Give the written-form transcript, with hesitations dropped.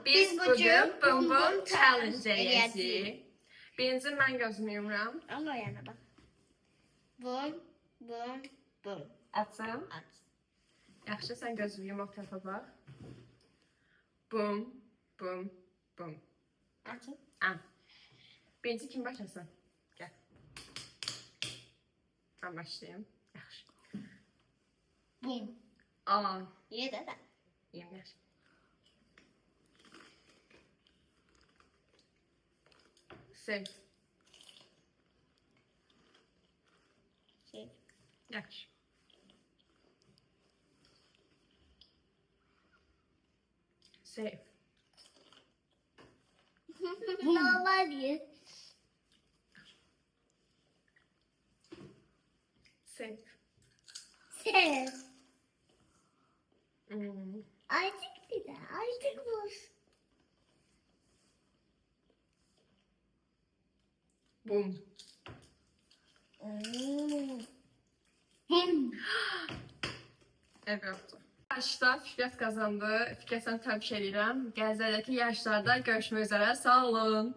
biz bugün bum bum challenge eləyəcəyik. Birinci mən gözümü yumuram. Al o yana bak. Bum bum bum. Açım. At. Yaxşı, sən gözünü yum, o tərəfə bax. Bum, bum, bum. Atın. An. Birinci kim başlasın? Gəl. Mən başlayayım. Yaxşı. Bum. Aa, Ye de. yem yaxşı. Sev. Şey. Yaxşı. Sev. Normal ye. Sev. Sev. Hmm. Artık bir de. Artık vur. Bum. Bum. Evet. Arkadaşlar Fikrət kazandı. Fikrət, sən təbrik edirəm. Gələcəkdəki yarışlarda görüşmək üzrə. Sağ olun.